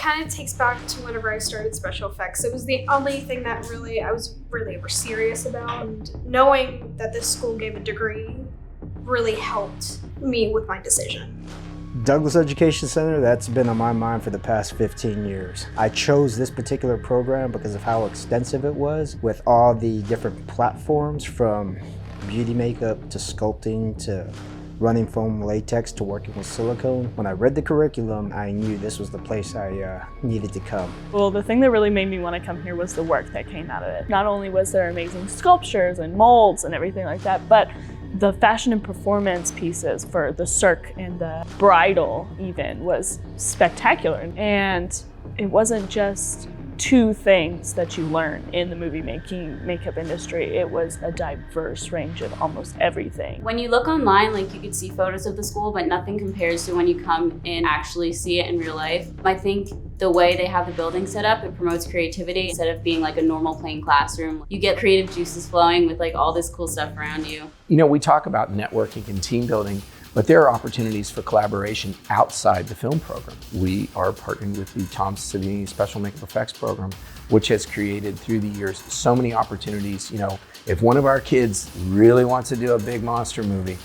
kind of takes back to whenever I started special effects. It was the only thing that I was really ever serious about. And knowing that this school gave a degree really helped me with my decision. Douglas Education Center, that's been on my mind for the past 15 years. I chose this particular program because of how extensive it was, with all the different platforms from beauty makeup to sculpting to running foam latex to working with silicone. When I read the curriculum, I knew this was the place I needed to come. Well, the thing that really made me want to come here was the work that came out of it. Not only was there amazing sculptures and molds and everything like that, but the fashion and performance pieces for the cirque and the bridal even was spectacular. And it wasn't just two things that you learn in the movie making makeup industry. It was a diverse range of almost everything. When you look online, like you could see photos of the school, but nothing compares to when you come and actually see it in real life. I think the way they have the building set up, it promotes creativity instead of being like a normal plain classroom. You get creative juices flowing with like all this cool stuff around you. You know, we talk about networking and team building, but there are opportunities for collaboration outside the film program. We are partnering with the Tom Savini Special Makeup Effects program, which has created through the years so many opportunities. You know, if one of our kids really wants to do a big monster movie,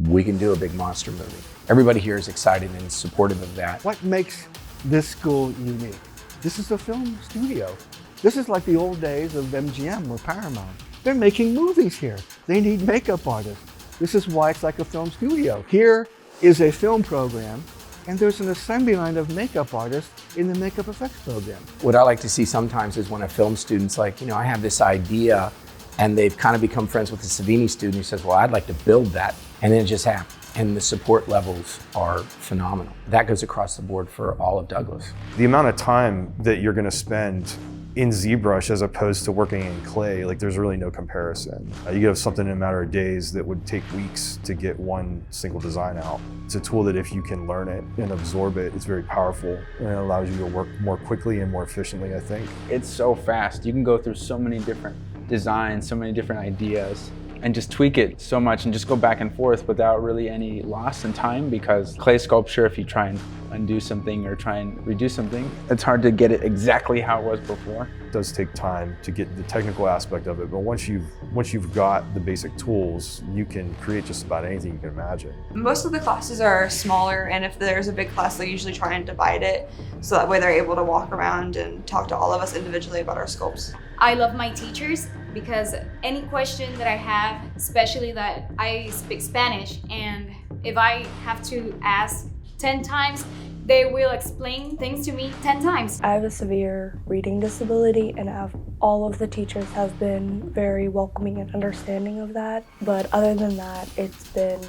we can do a big monster movie. Everybody here is excited and supportive of that. What makes this school unique? This is a film studio. This is like the old days of MGM or Paramount. They're making movies here. They need makeup artists. This is why it's like a film studio. Here is a film program, and there's an assembly line of makeup artists in the makeup effects program. What I like to see sometimes is when a film student's like, you know, I have this idea, and they've kind of become friends with the Savini student who says, well, I'd like to build that, and then it just happens. And the support levels are phenomenal. That goes across the board for all of Douglas. The amount of time that you're gonna spend in ZBrush as opposed to working in clay, like there's really no comparison. You have something in a matter of days that would take weeks to get one single design out. It's a tool that if you can learn it and absorb it, it's very powerful and it allows you to work more quickly and more efficiently, I think. It's so fast. You can go through so many different designs, so many different ideas, and just tweak it so much and just go back and forth without really any loss in time, because clay sculpture, if you try and undo something or try and redo something, it's hard to get it exactly how it was before. It does take time to get the technical aspect of it, but once you've got the basic tools, you can create just about anything you can imagine. Most of the classes are smaller, and if there's a big class, they usually try and divide it, so that way they're able to walk around and talk to all of us individually about our sculpts. I love my teachers because any question that I have, especially that I speak Spanish, and if I have to ask 10 times, they will explain things to me 10 times. I have a severe reading disability, and all of the teachers have been very welcoming and understanding of that. But other than that, it's been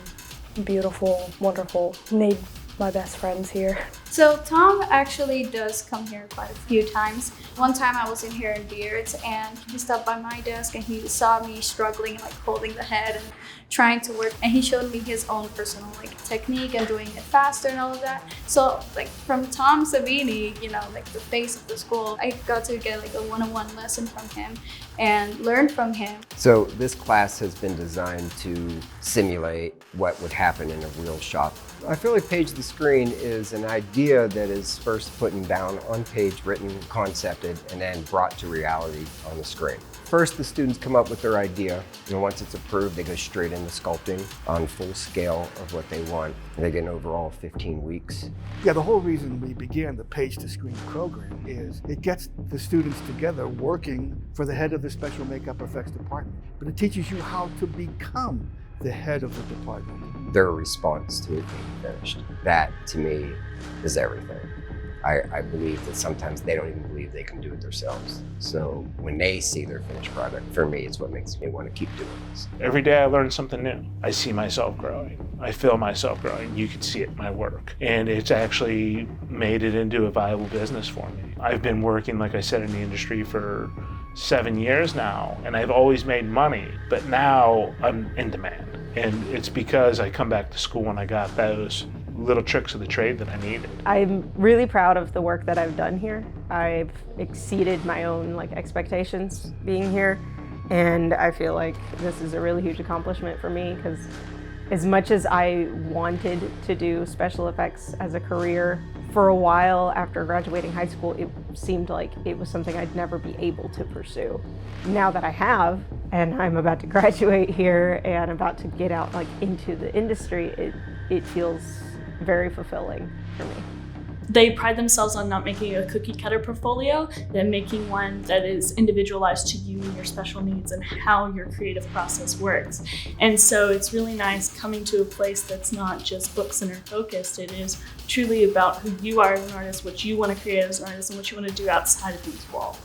beautiful, wonderful. Made my best friends here. So Tom actually does come here quite a few times. One time I was in here in Beards and he stopped by my desk and he saw me struggling and like holding the head and trying to work, and he showed me his own personal like technique and doing it faster and all of that. So like from Tom Savini, you know, like the face of the school, I got to get like a one-on-one lesson from him and learn from him. So this class has been designed to simulate what would happen in a real shop. I feel like Page the Screen is an idea that is first put down on page, written, concepted, and then brought to reality on the screen. First, the students come up with their idea, and once it's approved, they go straight into sculpting on full scale of what they want. They get an overall 15 weeks. Yeah, the whole reason we began the Page to Screen program is it gets the students together working for the head of the special makeup effects department, but it teaches you how to become the head of the department. Their response to it being finished, that to me is everything. I believe that sometimes they don't even believe they can do it themselves. So when they see their finished product, for me, it's what makes me want to keep doing this. Every day I learn something new. I see myself growing. I feel myself growing. You can see it in my work. And it's actually made it into a viable business for me. I've been working, like I said, in the industry for 7 years now, and I've always made money, but now I'm in demand. And it's because I come back to school and I got those little tricks of the trade that I needed. I'm really proud of the work that I've done here. I've exceeded my own expectations being here, and I feel like this is a really huge accomplishment for me, because as much as I wanted to do special effects as a career For a while after graduating high school, it seemed like it was something I'd never be able to pursue. Now that I have, and I'm about to graduate here and about to get out like into the industry, it feels very fulfilling for me. They pride themselves on not making a cookie cutter portfolio, then making one that is individualized to you and your special needs and how your creative process works. And so it's really nice coming to a place that's not just book center focused. It is truly about who you are as an artist, what you want to create as an artist, and what you want to do outside of these walls.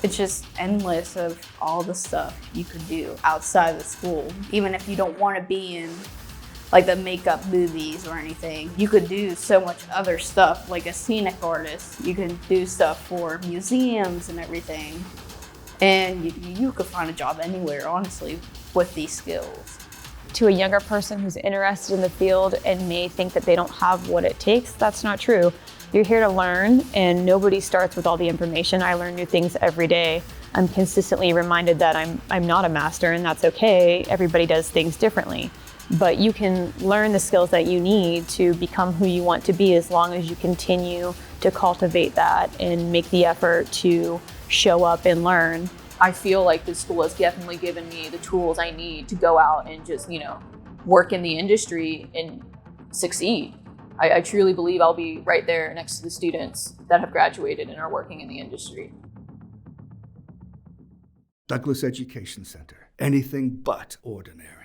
It's just endless of all the stuff you could do outside of the school. Even if you don't want to be in like the makeup movies or anything, you could do so much other stuff. Like a scenic artist, you can do stuff for museums and everything. And you could find a job anywhere, honestly, with these skills. To a younger person who's interested in the field and may think that they don't have what it takes, that's not true. You're here to learn, and nobody starts with all the information. I learn new things every day. I'm consistently reminded that I'm not a master, and that's okay. Everybody does things differently. But you can learn the skills that you need to become who you want to be as long as you continue to cultivate that and make the effort to show up and learn. I feel like this school has definitely given me the tools I need to go out and just, work in the industry and succeed. I truly believe I'll be right there next to the students that have graduated and are working in the industry. Douglas Education Center, anything but ordinary.